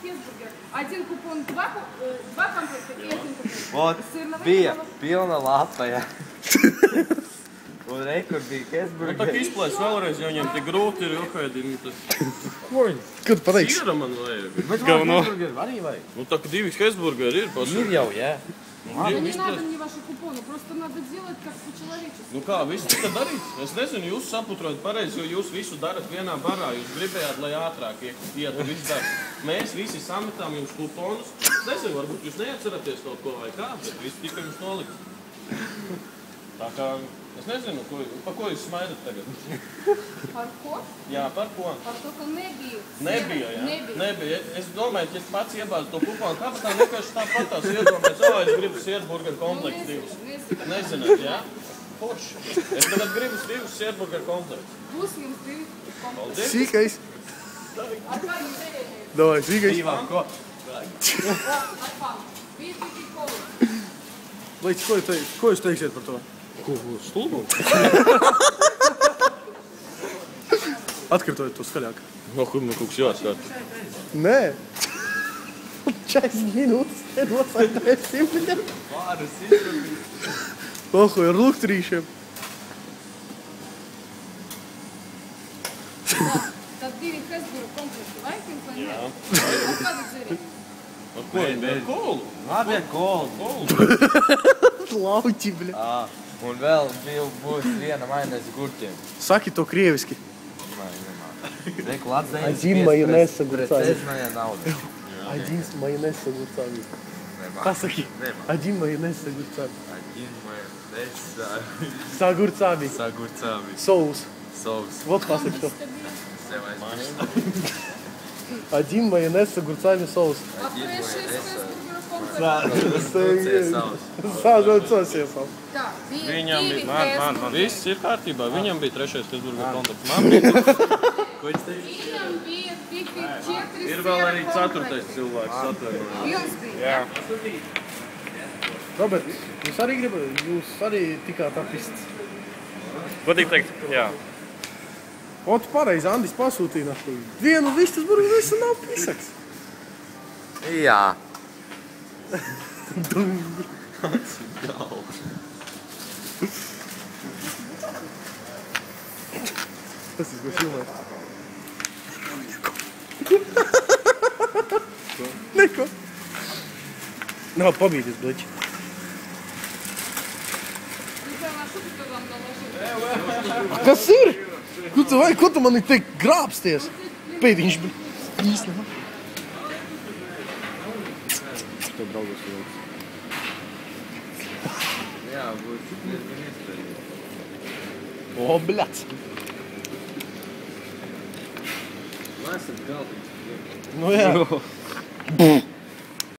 Хесбургер. Один купон, два комплекта и один купон. Вот, bija pilna lapa, jā. Un rekur bija Hesburgeri. Nu, tā kā izplēs vēlreiz, ja viņiem tik grūti ir jokaidini. Kad pateiksi? Sīra man vajag. Bet man Hesburgeri arī vajag. Nu, tā kā divi Hesburgeri ir paši. Ir jau, jā. Да не надо мне ваши купоны, просто надо делать как по-человечески. Nu kā, viss tika darīts? Es nezinu, jūs saputrojat pareizi, jo jūs visu darat vienā barā. Jūs gribējāt, lai ātrāk ietu viss darbs. Mēs visi sametām jums kuponus. Es nezinu, varbūt jūs neatceraties kaut ko vai kā, bet viss tika jums nolikt. Tā kā, es nezinu, pa ko jūs smaidat tagad? Par ko? Jā, par ko? Par to, ka nebija. Nebija, jā? Nebija. Es domāju, ka es pats iebāzu to kuponu kabatā, vienkārši tāpat tās iedomāju, es gribu Hesburgeru komplektu divus. Nezināt, jā? Forši. Es tagad gribu divus Hesburgeru komplektus. Būs jums divi komplekti. Sīkais. Ar kādiem dzērieniem? Davai, sīkais. Divām, ko? Ar panu. Bija tikai kola. Līdz, ko jūs teiksiet par to? Ko? Stulbu? Atkartojiet to skaļāk. No, kur man kaut kas jāskat? Nē. 40 minūtes nedosāju simtiem. Vārus izdarīt. Oho, ar lukturīšiem. Tad divi Hesburgeru komplekti. Vajag jums vai ne? Ar kādu dzērienu? Ar ko? Ar kolu? Labi, ar kolu. Lauķi, bļa. Un vēl būs viena majonēze gurķiem. Saki to krieviski. Reku Latvijas Один майонез с огурцами. Прецезная nauda. Один майонез с огурцами. Nема. Pasaki. Nema. Один майонез с огурцами. Один majonēze С огурцами. с огурцами. Соус. Соус. Вот pasaki to. Sev aizmirst. Один майонез с огурцами соус. А трešais Hesburgeru komplekts. Sāžot iesaukt. Tā, Viņam divi bija, man, Hesburgeri. viss ir kārtībā. Viņam bija trešais Hesburgeru komplekts. Man bija. Ko viņš teica? Viņam bija tikai 4 Ir vēl arī ceturtais cilvēks atvainojums. Jums bija, jā? Robert, jūs arī tikāt apists. Godīgi teikt, jā. Ot, pareizi, Andis pasūtīja našu. Vienu vistas burgu visu nav pisaks. Jā. Tas ir, ko filmēt. Neko. Nav pabīties, bleči. Kas ir? Ko tu mani teikt grābsties? Pēdiņš, bet īsti nav. Tev draugos vajag. Jā, būs diezgan iespējams. O, bļats. Mēs esam galdiņš. Nu jā.